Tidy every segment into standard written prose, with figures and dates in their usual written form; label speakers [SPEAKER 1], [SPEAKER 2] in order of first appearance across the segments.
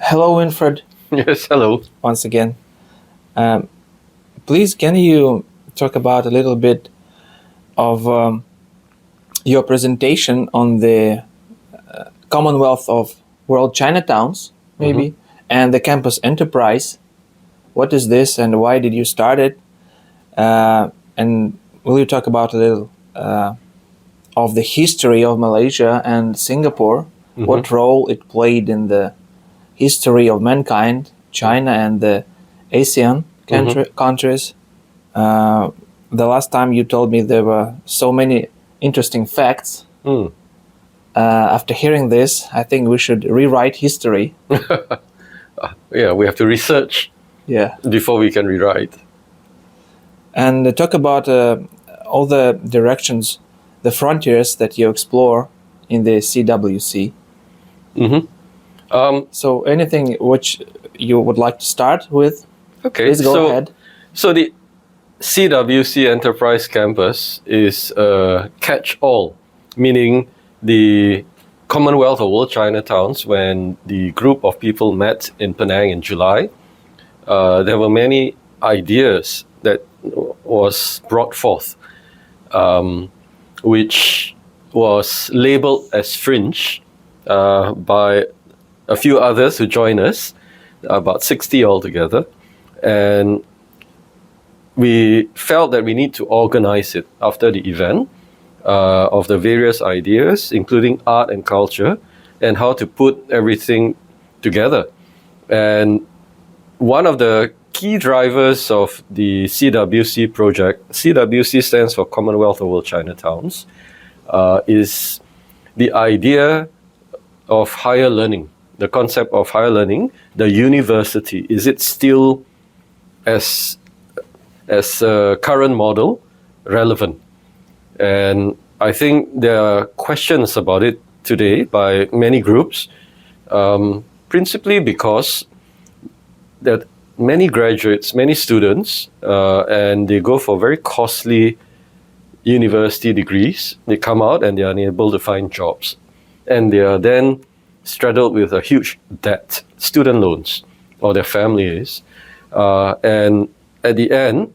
[SPEAKER 1] Hello, Winfred,
[SPEAKER 2] Yes, hello.
[SPEAKER 1] once again. Um, Please, can you talk about a little bit of your presentation on the Commonwealth of World Chinatowns, maybe, and the campus enterprise? What is this and why did you start it? And will you talk about a little of the history of Malaysia and Singapore? What role it played in the history of mankind, China and the ASEAN countries? The last time you told me there were so many interesting facts. After hearing this, I think we should rewrite history.
[SPEAKER 2] Yeah, we have to research
[SPEAKER 1] Yeah.
[SPEAKER 2] before we can rewrite.
[SPEAKER 1] And talk about all the directions, the frontiers that you explore in the CWC. So anything which you would like to start with?
[SPEAKER 2] Okay,
[SPEAKER 1] Please go ahead.
[SPEAKER 2] So the CWC Enterprise Campus is a catch-all, meaning the Commonwealth of World Chinatowns, when the group of people met in Penang in July, there were many ideas that was brought forth, which was labeled as fringe by a few others who joined us, about 60 altogether. And we felt that we need to organize it after the event of the various ideas, including art and culture, and how to put everything together. And one of the key drivers of the CWC project, CWC stands for Commonwealth of World Chinatowns, is the idea of higher learning, the concept of higher learning, the university. Is it still as a current model relevant? And I think there are questions about it today by many groups, principally because that many graduates, many students, and they go for very costly university degrees. They come out and they are unable to find jobs. And they are then straddled with a huge debt, student loans, or their family is. And at the end,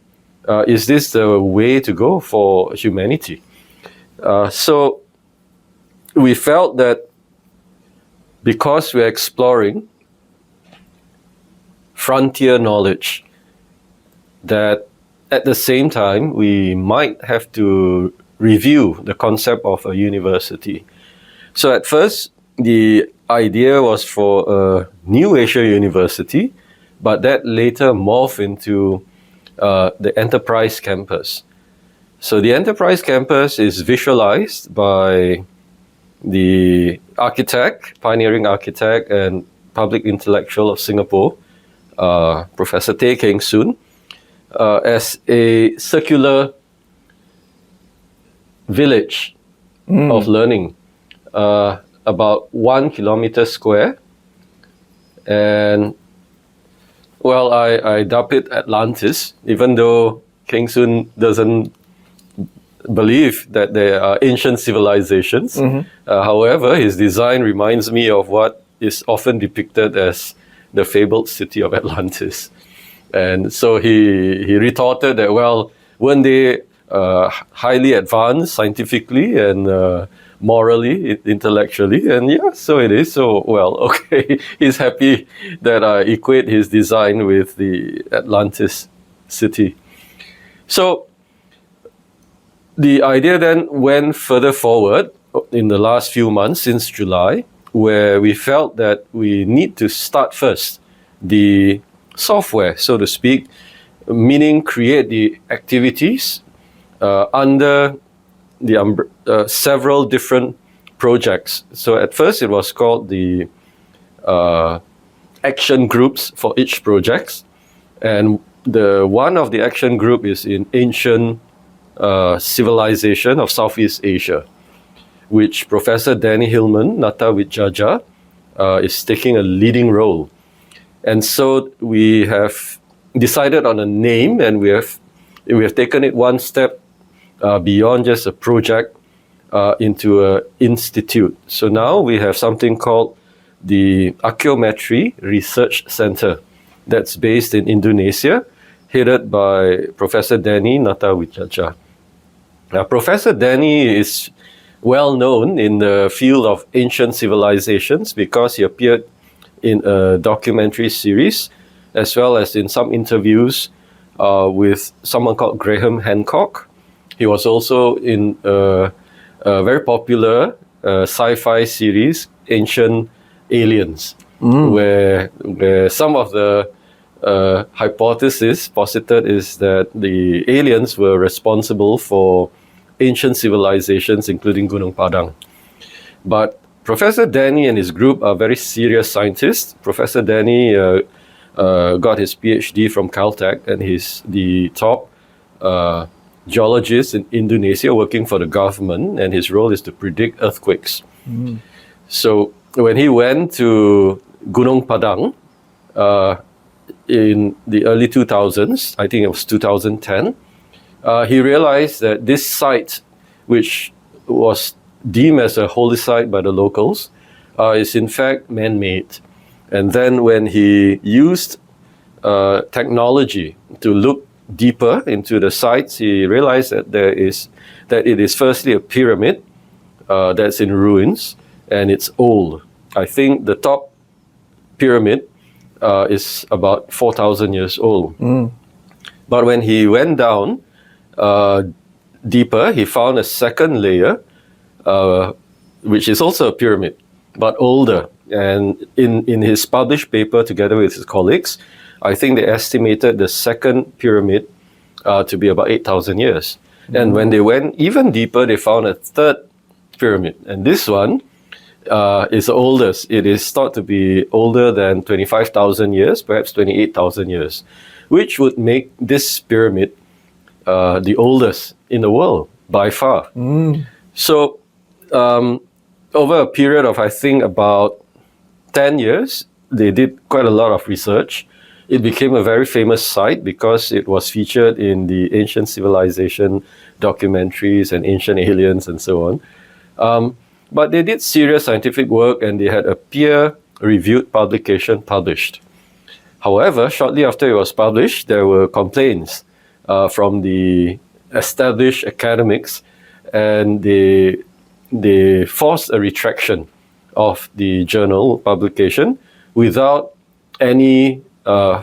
[SPEAKER 2] is this the way to go for humanity? So we felt that because we're exploring frontier knowledge, that at the same time we might have to review the concept of a university. So at first, the idea was for a new Asia university, but that later morphed into the Enterprise Campus. So the Enterprise Campus is visualized by the architect, pioneering architect and public intellectual of Singapore, Professor Tay Keng Soon, as a circular village of learning, about 1 kilometer square. And well, I dub it Atlantis, even though Keng Soon doesn't believe that there are ancient civilizations. However, his design reminds me of what is often depicted as the fabled city of Atlantis. And so he retorted that, well, weren't they highly advanced scientifically and morally, intellectually? And yeah, so it is. So, well, okay, he's happy that I equate his design with the Atlantis city. So the idea then went further forward in the last few months since July, where we felt that we need to start first the software, so to speak, meaning create the activities under the several different projects. So at first it was called the action groups for each project, and the one of the action group is in ancient civilization of Southeast Asia, which Professor Danny Hillman, Nata Widjaja, is taking a leading role. And so we have decided on a name, and we have taken it one step beyond just a project into an institute. So now we have something called the Archeometry Research Center that's based in Indonesia, headed by Professor Danny Natawijaja. Now, Professor Danny is well known in the field of ancient civilizations because he appeared in a documentary series as well as in some interviews with someone called Graham Hancock. He was also in a very popular sci-fi series, Ancient Aliens, where some of the hypothesis posited is that the aliens were responsible for ancient civilizations, including Gunung Padang. But Professor Danny and his group are very serious scientists. Professor Danny got his PhD from Caltech, and he's the top geologist in Indonesia working for the government, and his role is to predict earthquakes. So when he went to Gunung Padang in the early 2000s, I think it was 2010, he realized that this site, which was deemed as a holy site by the locals, is in fact man-made. And then when he used technology to look deeper into the sites, he realized that it is firstly a pyramid that's in ruins, and it's old. I think the top pyramid is about 4,000 years old. But when he went down deeper, he found a second layer, which is also a pyramid, but older. And in his published paper together with his colleagues, I think they estimated the second pyramid to be about 8,000 years. And when they went even deeper, they found a third pyramid. And this one is the oldest. It is thought to be older than 25,000 years, perhaps 28,000 years, which would make this pyramid the oldest in the world by far. So over a period of, I think, about 10 years, they did quite a lot of research. It became a very famous site because it was featured in the ancient civilization documentaries and Ancient Aliens and so on. But they did serious scientific work, and they had a peer-reviewed publication published. However, shortly after it was published, there were complaints from the established academics, and they forced a retraction of the journal publication without any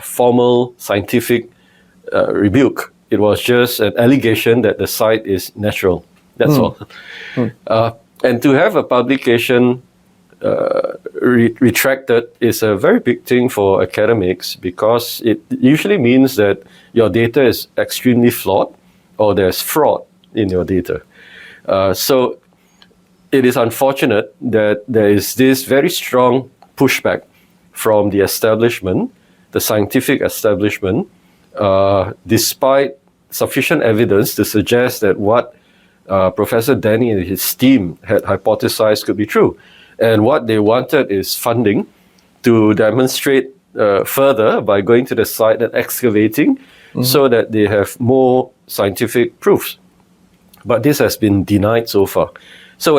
[SPEAKER 2] formal scientific rebuke. It was just an allegation that the site is natural. That's all. And to have a publication retracted is a very big thing for academics, because it usually means that your data is extremely flawed or there's fraud in your data. So it is unfortunate that there is this very strong pushback from the establishment, the scientific establishment, despite sufficient evidence to suggest that what Professor Danny and his team had hypothesized could be true. And what they wanted is funding to demonstrate further by going to the site and excavating, so that they have more scientific proofs. But this has been denied so far. So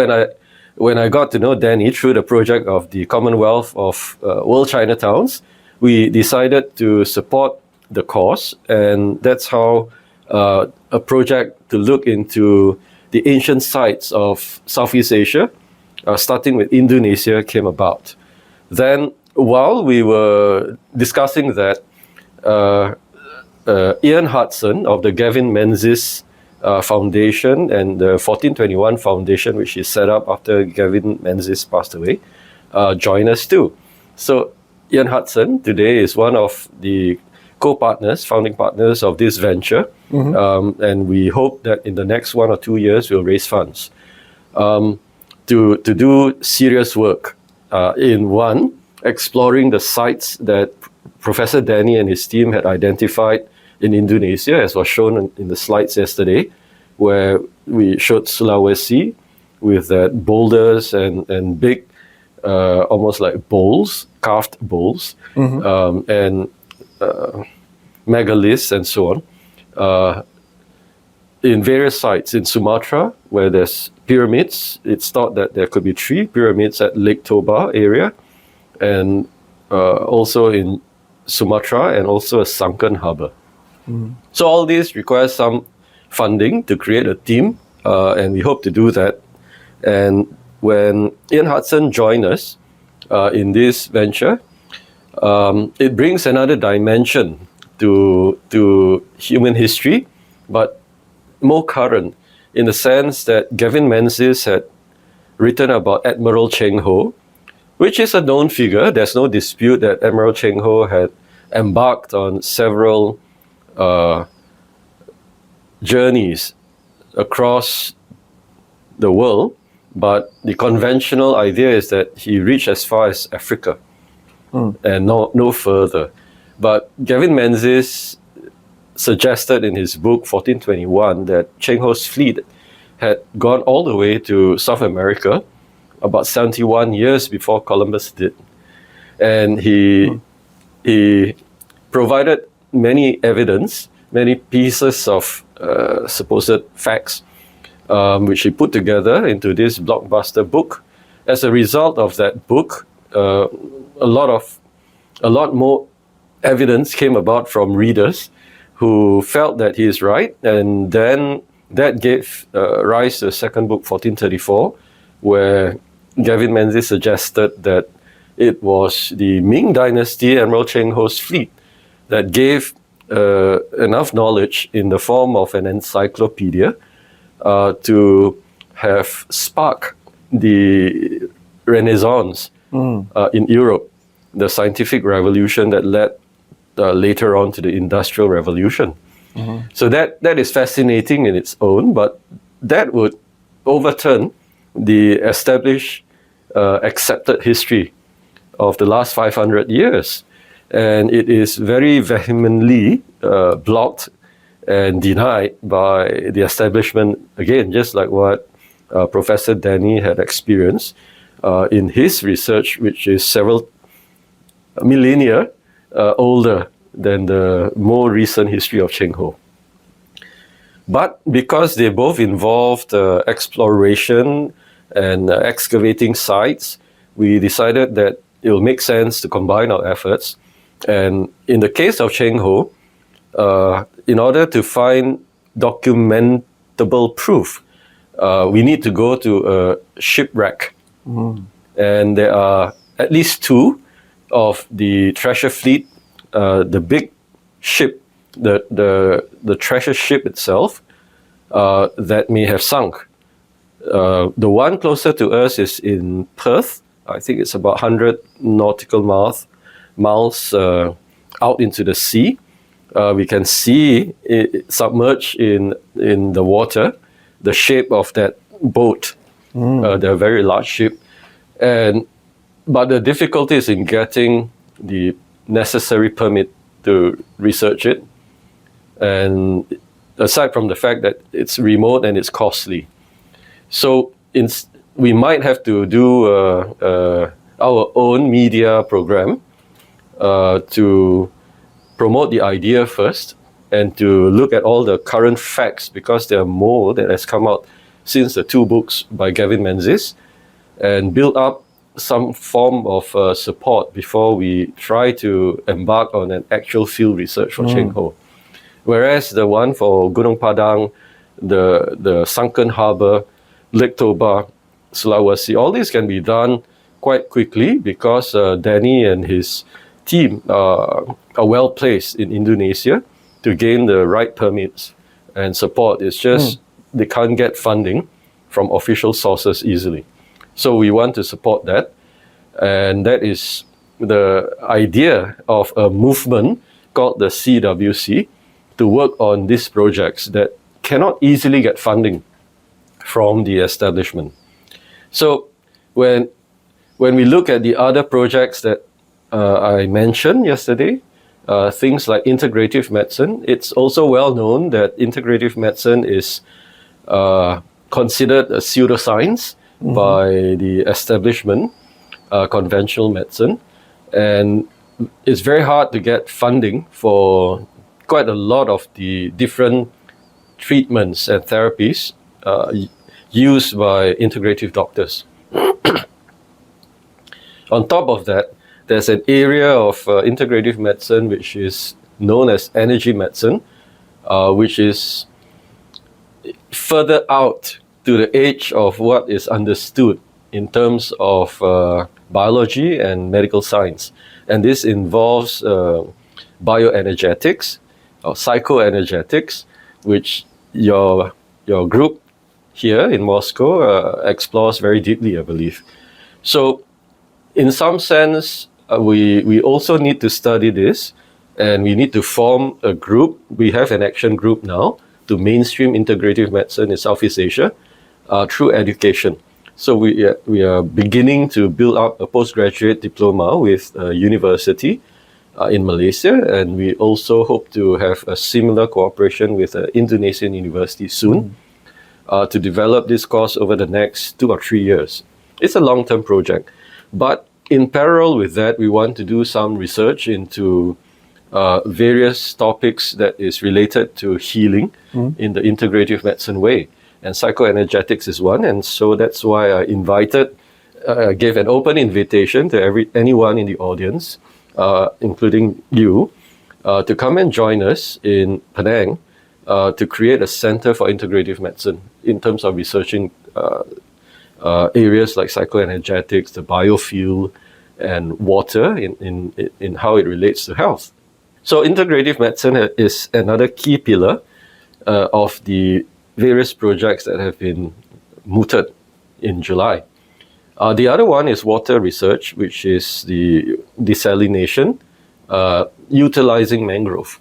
[SPEAKER 2] when I got to know Danny through the project of the Commonwealth of World Chinatowns, we decided to support the cause, and that's how a project to look into the ancient sites of Southeast Asia, starting with Indonesia, came about. Then, while we were discussing that, Ian Hudson of the Gavin Menzies Foundation and the 1421 Foundation, which he set up after Gavin Menzies passed away, joined us too. So Ian Hudson today is one of the co-partners, founding partners of this venture, and we hope that in the next 1 or 2 years we'll raise funds to do serious work in exploring the sites that Professor Danny and his team had identified in Indonesia, as was shown in the slides yesterday, where we showed Sulawesi with that boulders and big, almost like bowls, carved bowls, and megaliths and so on. In various sites in Sumatra, where there's pyramids, it's thought that there could be 3 pyramids at Lake Toba area. and also in Sumatra, and also a sunken harbor. So all this requires some funding to create a team, and we hope to do that. And when Ian Hudson joined us in this venture, it brings another dimension to human history, but more current, in the sense that Gavin Menzies had written about Admiral Cheng Ho, which is a known figure. There's no dispute that Admiral Cheng Ho had embarked on several journeys across the world, but the conventional idea is that he reached as far as Africa and no further. But Gavin Menzies suggested in his book 1421 that Cheng Ho's fleet had gone all the way to South America about 71 years before Columbus did. And he provided many evidence, many pieces of supposed facts, which he put together into this blockbuster book. As a result of that book, a lot more evidence came about from readers who felt that he is right, and then that gave rise to the second book, 1434, where Gavin Menzies suggested that it was the Ming Dynasty, Admiral Cheng Ho's fleet, that gave enough knowledge in the form of an encyclopedia to have sparked the Renaissance in Europe, the scientific revolution that led later on to the Industrial Revolution. So that is fascinating in its own, but that would overturn the established, accepted history of the last 500 years. And it is very vehemently blocked and denied by the establishment, again, just like what Professor Danny had experienced in his research, which is several millennia older than the more recent history of Cheng Ho. But because they both involved exploration and excavating sites, we decided that it will make sense to combine our efforts. And in the case of Cheng Ho, in order to find documentable proof, we need to go to a shipwreck. And there are at least two of the treasure fleet, the big ship, the treasure ship itself, that may have sunk. The one closer to us is in Perth. I think it's about 100 nautical miles out into the sea. We can see it submerged in the water, the shape of that boat. They're a very large ship. But the difficulty is in getting the necessary permit to research it. And aside from the fact that it's remote and it's costly. So we might have to do our own media program to promote the idea first and to look at all the current facts, because there are more that has come out since the two books by Gavin Menzies, and build up some form of support before we try to embark on an actual field research for Cheng Ho. Whereas the one for Gunung Padang, the sunken harbor, Lake Toba, Sulawesi, all this can be done quite quickly because Danny and his team are well placed in Indonesia to gain the right permits and support. It's just they can't get funding from official sources easily. So we want to support that. And that is the idea of a movement called the CWC to work on these projects that cannot easily get funding from the establishment. So when we look at the other projects that I mentioned yesterday, things like integrative medicine, it's also well known that integrative medicine is considered a pseudoscience by the establishment, conventional medicine. And it's very hard to get funding for quite a lot of the different treatments and therapies used by integrative doctors. On top of that, there's an area of integrative medicine which is known as energy medicine, which is further out to the edge of what is understood in terms of biology and medical science. And this involves bioenergetics or psychoenergetics, which your group here in Moscow explores very deeply, I believe. So in some sense, we also need to study this, and we need to form a group. We have an action group now to mainstream integrative medicine in Southeast Asia through education. So we are beginning to build up a postgraduate diploma with a university in Malaysia, and we also hope to have a similar cooperation with an Indonesian university soon to develop this course over the next 2 or 3 years. It's a long-term project, but in parallel with that, we want to do some research into various topics that is related to healing in the integrative medicine way. And psychoenergetics is one, and so that's why I gave an open invitation to anyone in the audience, including you, to come and join us in Penang to create a center for integrative medicine in terms of researching areas like psychoenergetics, the biofuel, and water in how it relates to health. So integrative medicine is another key pillar of the various projects that have been mooted in July. The other one is water research, which is the desalination, utilizing mangrove.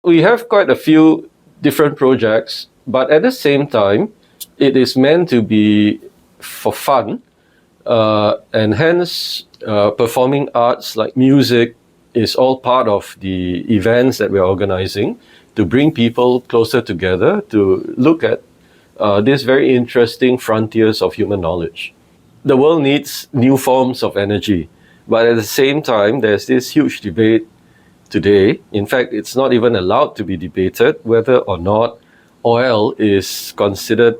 [SPEAKER 2] We have quite a few different projects, but at the same time, it is meant to be for fun, and hence performing arts like music is all part of the events that we're organizing to bring people closer together to look at these very interesting frontiers of human knowledge. The world needs new forms of energy, but at the same time, there's this huge debate today. In fact, it's not even allowed to be debated whether or not oil is considered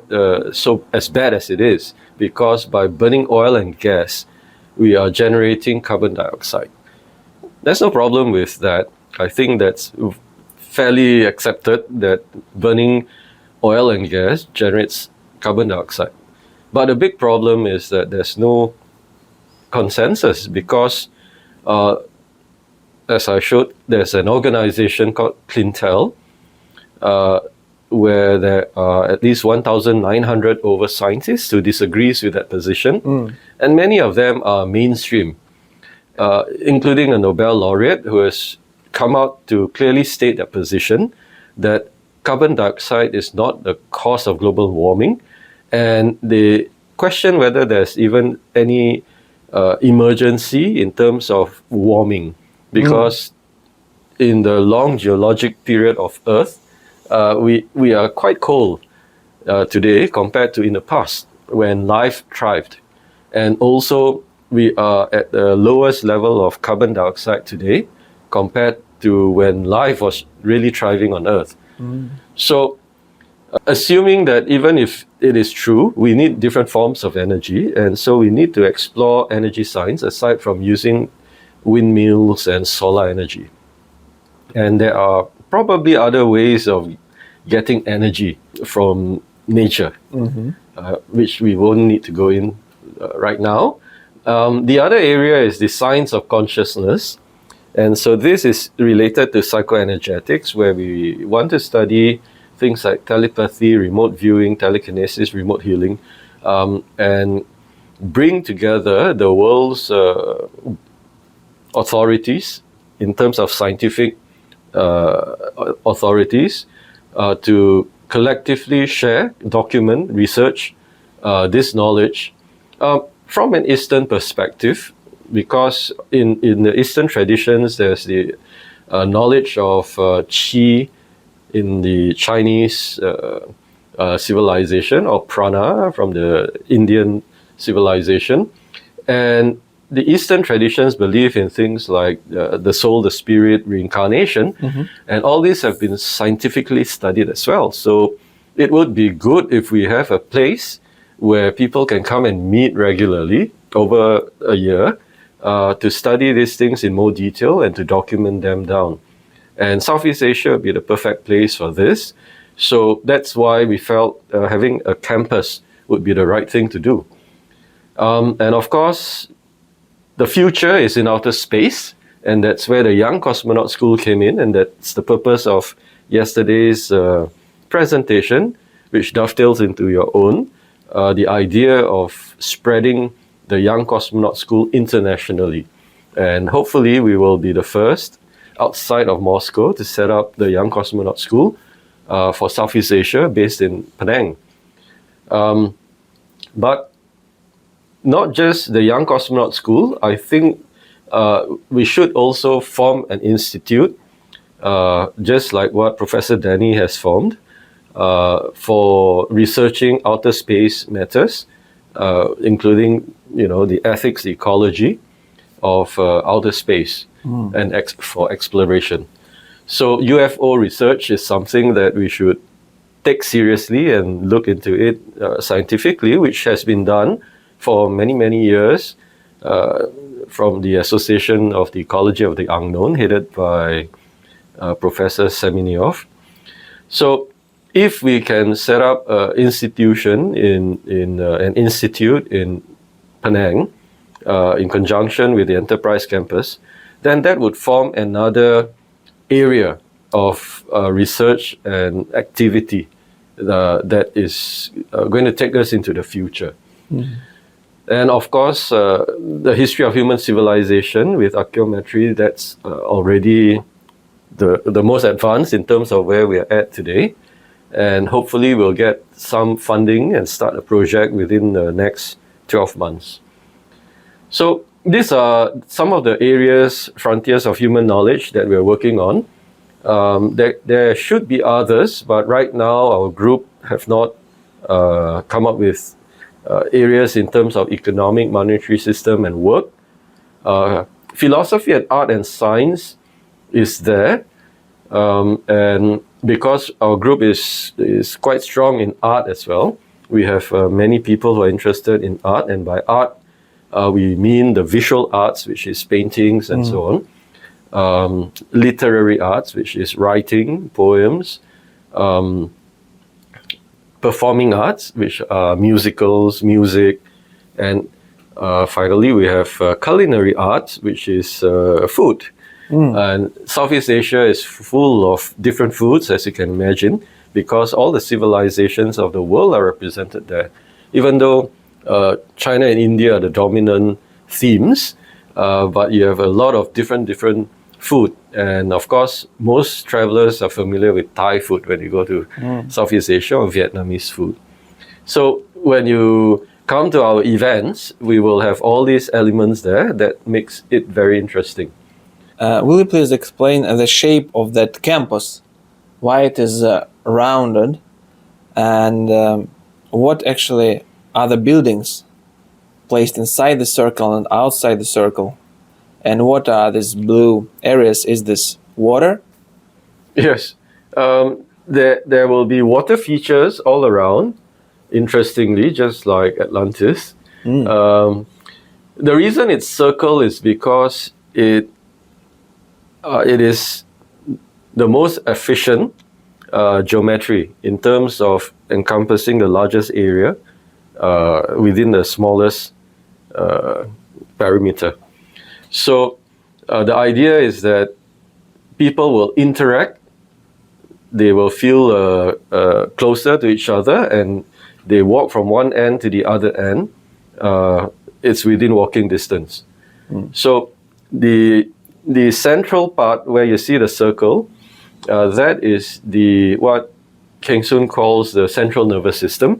[SPEAKER 2] so as bad as it is, because by burning oil and gas, we are generating carbon dioxide. There's no problem with that. I think that's fairly accepted that burning oil and gas generates carbon dioxide. But the big problem is that there's no consensus because, as I showed, there's an organization called Clintel, where there are at least 1,900 over scientists who disagrees with that position, and many of them are mainstream, including a Nobel laureate who has come out to clearly state their position that carbon dioxide is not the cause of global warming, and they question whether there's even any emergency in terms of warming, because in the long geologic period of Earth, we are quite cold today compared to in the past when life thrived. And also, we are at the lowest level of carbon dioxide today compared to when life was really thriving on Earth. So, assuming that even if it is true, we need different forms of energy, and so we need to explore energy science aside from using windmills and solar energy. And there are probably other ways of getting energy from nature, which we won't need to go in right now. The other area is the science of consciousness. And so this is related to psychoenergetics, where we want to study things like telepathy, remote viewing, telekinesis, remote healing, and bring together the world's authorities in terms of scientific authorities to collectively share, document, research this knowledge from an Eastern perspective, because in the Eastern traditions, there's the knowledge of qi in the Chinese civilization, or prana from the Indian civilization. And the Eastern traditions believe in things like the soul, the spirit, reincarnation, and all these have been scientifically studied as well. So it would be good if we have a place where people can come and meet regularly over a year to study these things in more detail and to document them down. And Southeast Asia would be the perfect place for this. So that's why we felt having a campus would be the right thing to do. And of course, the future is in outer space, and that's where the Young Cosmonauts School came in, and that's the purpose of yesterday's presentation, which dovetails into your own, the idea of spreading the Young Cosmonauts School internationally. And hopefully we will be the first outside of Moscow to set up the Young Cosmonauts School for Southeast Asia, based in Penang. But not just the Young Cosmonaut School, I think we should also form an institute, just like what Professor Danny has formed, for researching outer space matters, including, the ethics, the ecology of outer space and for exploration. So UFO research is something that we should take seriously and look into it scientifically, which has been done for many, many years from the Association of the Ecology of the Unknown, headed by Professor Semenov. So if we can set up an institution in an institute in Penang, in conjunction with the Enterprise Campus, then that would form another area of research and activity that is going to take us into the future. And of course, the history of human civilization with archaeometry, that's already the most advanced in terms of where we are at today. And hopefully we'll get some funding and start a project within the next 12 months. So these are some of the areas, frontiers of human knowledge that we're working on. There should be others, but right now our group have not come up with areas in terms of economic, monetary system and work. Philosophy and art and science is there. And because our group is quite strong in art as well, we have many people who are interested in art, and by art, we mean the visual arts, which is paintings and so on, literary arts, which is writing, poems, performing arts, which are musicals, music, and finally we have culinary arts, which is food. And Southeast Asia is full of different foods, as you can imagine, because all the civilizations of the world are represented there. Even though China and India are the dominant themes, but you have a lot of different food. And of course, most travelers are familiar with Thai food when you go to Southeast Asia, or Vietnamese food. So when you come to our events, we will have all these elements there that makes it very interesting.
[SPEAKER 1] Will you please explain the shape of that campus, why it is rounded, and what actually are the buildings placed inside the circle and outside the circle, and what are these blue areas? Is this water?
[SPEAKER 2] Yes, there will be water features all around, interestingly, just like Atlantis. The reason it's circle is because it is the most efficient geometry in terms of encompassing the largest area within the smallest perimeter. So the idea is that people will interact, they will feel closer to each other, and they walk from one end to the other end. It's within walking distance. So the central part where you see the circle, that is what Keng Soon calls the central nervous system,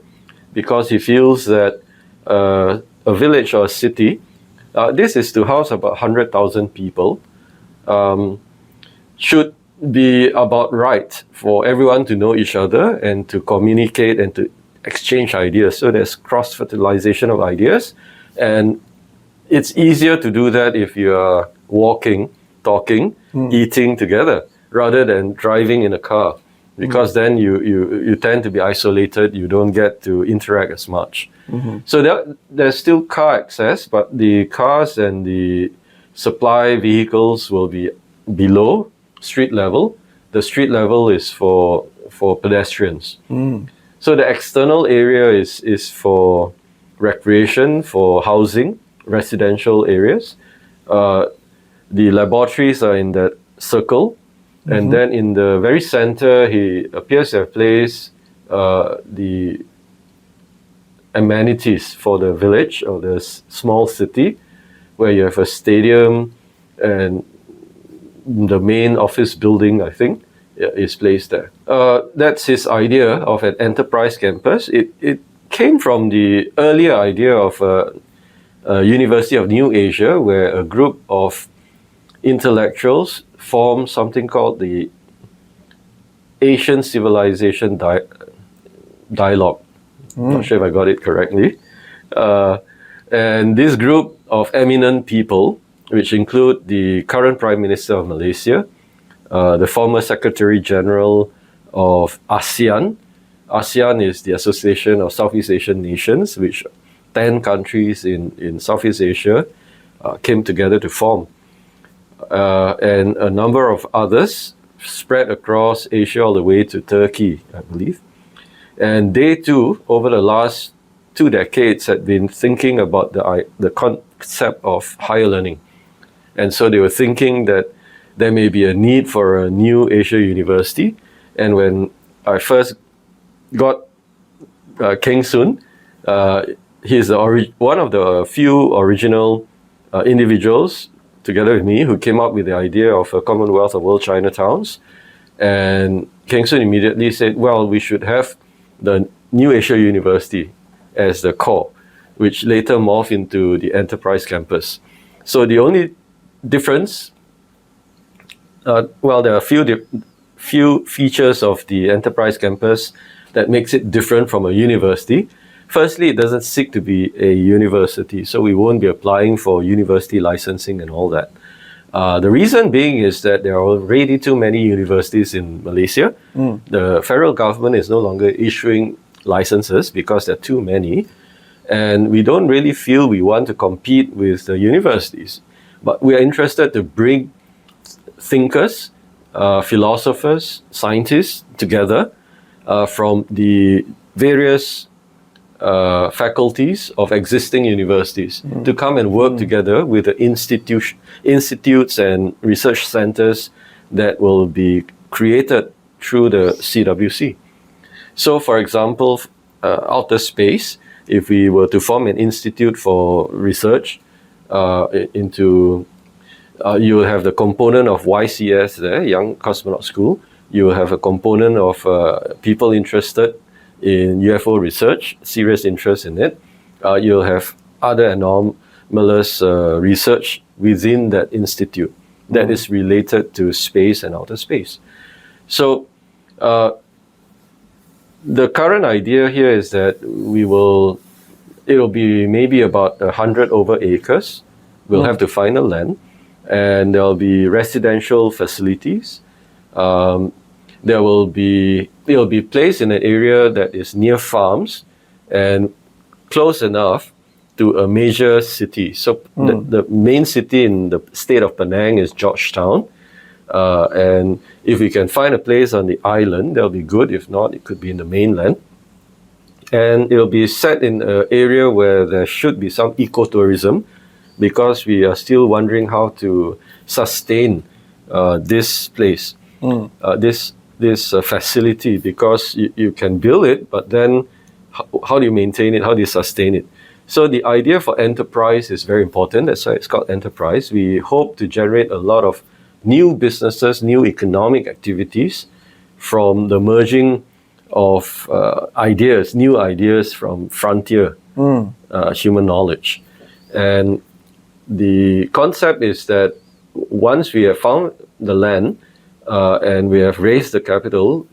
[SPEAKER 2] because he feels that a village or a city, this is to house about 100,000 people, should be about right for everyone to know each other and to communicate and to exchange ideas. So there's cross-fertilization of ideas, and it's easier to do that if you are walking, talking, eating together, rather than driving in a car. because then you tend to be isolated. You don't get to interact as much. So there's still car access, but the cars and the supply vehicles will be below street level. The street level is for pedestrians. So the external area is for recreation, for housing, residential areas. The laboratories are in that circle. And then in the very center, he appears to have placed the amenities for the village or the small city, where you have a stadium and the main office building, I think, is placed there. That's his idea of an enterprise campus. It came from the earlier idea of a University of New Asia, where a group of intellectuals form something called the Asian Civilization Dialogue. Not sure if I got it correctly. And this group of eminent people, which include the current Prime Minister of Malaysia, the former Secretary General of ASEAN. ASEAN is the Association of Southeast Asian Nations, which 10 countries in Southeast Asia came together to form. And a number of others spread across Asia all the way to Turkey, I believe. And they too, over the last 2 decades, had been thinking about the concept of higher learning. And so they were thinking that there may be a need for a new Asia university. And when I first got Keng Soon, he's one of the few original individuals, together with me, who came up with the idea of a Commonwealth of World Chinatowns. And Keng Soon immediately said, well, we should have the New Asia University as the core, which later morphed into the Enterprise Campus. So the only difference, there are a few features of the Enterprise Campus that makes it different from a university. Firstly, it doesn't seek to be a university, so we won't be applying for university licensing and all that. The reason being is that there are already too many universities in Malaysia. The federal government is no longer issuing licenses because there are too many, and we don't really feel we want to compete with the universities. But we are interested to bring thinkers, philosophers, scientists together from the various faculties of existing universities to come and work together with the institutes and research centers that will be created through the CWC. So, for example, outer space, if we were to form an institute for research you will have the component of YCS there, Young Cosmonauts School. You will have a component of people interested in UFO research, serious interest in it. You'll have other anomalous research within that institute that is related to space and outer space. So the current idea here is that it'll be maybe about 100 over acres. We'll have to find a land, and there'll be residential facilities. It'll be placed in an area that is near farms and close enough to a major city. So the main city in the state of Penang is Georgetown. And if we can find a place on the island, that'll be good. If not, it could be in the mainland. And it'll be set in an area where there should be some ecotourism, because we are still wondering how to sustain this place, this facility, because you can build it, but then how do you maintain it? How do you sustain it? So the idea for enterprise is very important. That's why it's called enterprise. We hope to generate a lot of new businesses, new economic activities from the merging of new ideas from frontier human knowledge. And the concept is that once we have found the land and we have raised the capital,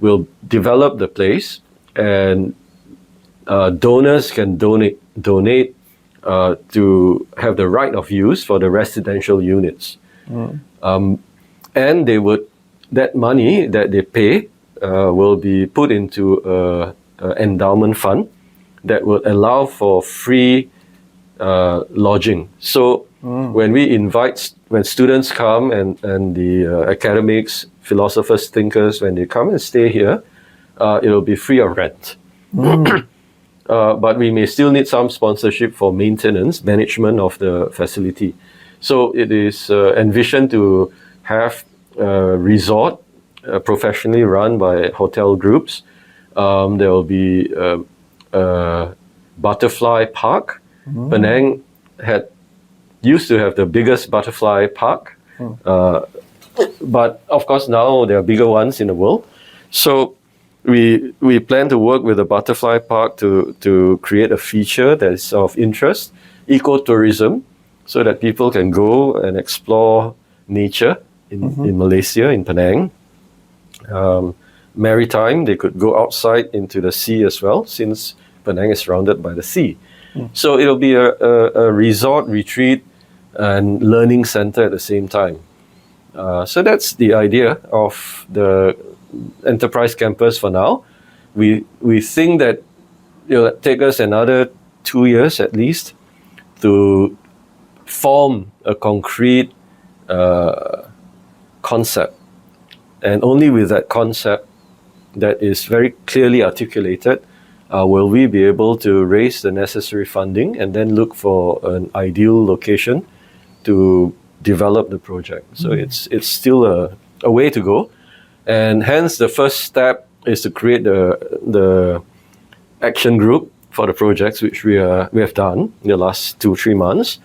[SPEAKER 2] we'll develop the place, and donors can donate to have the right of use for the residential units. And they would that money that they pay will be put into an endowment fund that will allow for free lodging. So when students come and the academics, philosophers, thinkers, when they come and stay here, it'll be free of rent. But we may still need some sponsorship for maintenance, management of the facility. So it is envisioned to have a resort professionally run by hotel groups. There will be a butterfly park. Penang used to have the biggest butterfly park, but of course now there are bigger ones in the world. So we plan to work with the butterfly park to create a feature that is of interest, ecotourism, so that people can go and explore nature in Malaysia, in Penang. Maritime, they could go outside into the sea as well, since Penang is surrounded by the sea. So it'll be a resort, retreat, and learning center at the same time. So that's the idea of the enterprise campus for now. We think that it'll take us another 2 years at least to form a concrete concept. And only with that concept that is very clearly articulated will we be able to raise the necessary funding and then look for an ideal location to develop the project. So it's still a way to go. And hence the first step is to create the action group for the projects, which we have done in the last 2-3 months.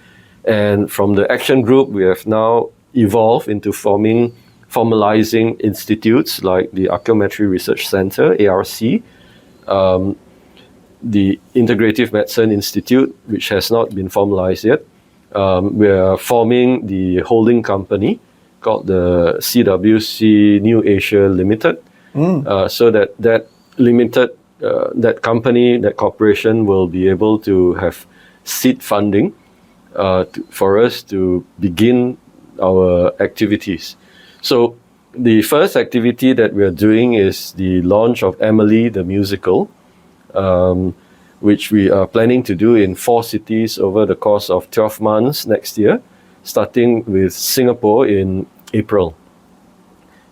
[SPEAKER 2] And from the action group, we have now evolved into formalizing institutes like the Archeometry Research Center, ARC, the Integrative Medicine Institute, which has not been formalized yet. We are forming the holding company called the CWC New Asia Limited, so that limited, that company, that corporation will be able to have seed funding for us to begin our activities. So the first activity that we are doing is the launch of Emily the musical, which we are planning to do in 4 cities over the course of 12 months next year, starting with Singapore in April.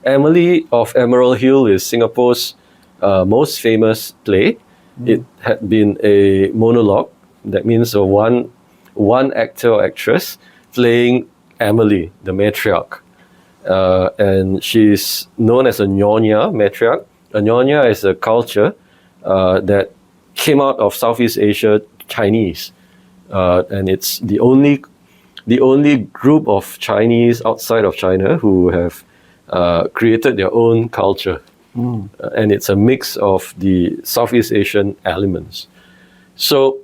[SPEAKER 2] Emily of Emerald Hill is Singapore's most famous play. It had been a monologue, that means one actor or actress playing Emily, the matriarch. And she's known as a Nyonya matriarch. A Nyonya is a culture that came out of Southeast Asia, Chinese, and it's the only group of Chinese outside of China who have created their own culture, and it's a mix of the Southeast Asian elements. So,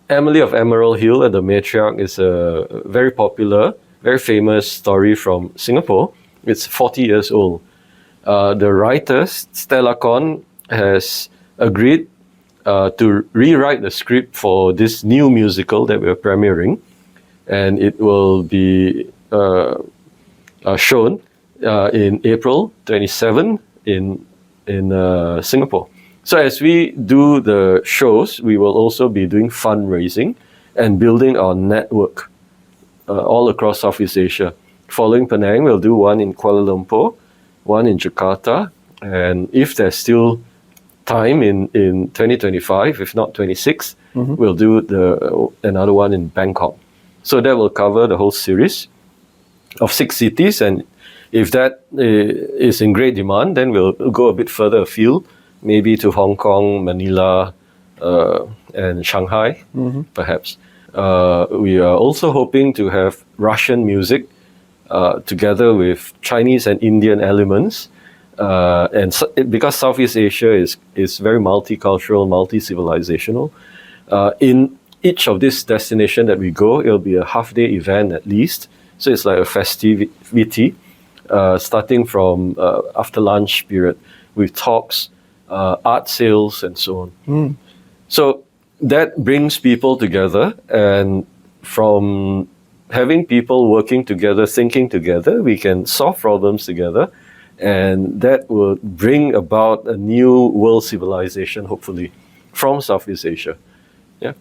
[SPEAKER 2] Emily of Emerald Hill and the matriarch is a very popular, very famous story from Singapore. It's 40 years old. The writer, Stella Kon, has agreed to rewrite the script for this new musical that we're premiering, and it will be shown in April 27 in Singapore. So as we do the shows, we will also be doing fundraising and building our network all across Southeast Asia. Following Penang, we'll do one in Kuala Lumpur, one in Jakarta, and if there's still time in 2025, if not 26, we'll do another one in Bangkok. So that will cover the whole series of 6 cities, and if that is in great demand, then we'll go a bit further afield, maybe to Hong Kong, Manila, and Shanghai, perhaps. We are also hoping to have Russian music together with Chinese and Indian elements. Because Southeast Asia is very multicultural, multi-civilizational, in each of these destinations that we go, it'll be a half-day event at least. So it's like a festivity, starting from after lunch period with talks, art sales, and so on. So that brings people together, and from having people working together, thinking together, we can solve problems together And that will bring about a new world civilization, hopefully, from Southeast Asia. Yeah.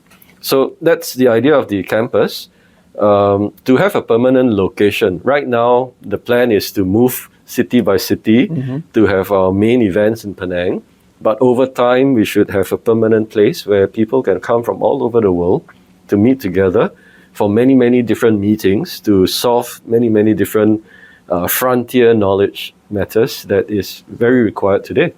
[SPEAKER 2] So that's the idea of the campus, to have a permanent location. Right now, the plan is to move city by city to have our main events in Penang. But over time, we should have a permanent place where people can come from all over the world to meet together for many, many different meetings to solve many, many different frontier knowledge matters that is very required today.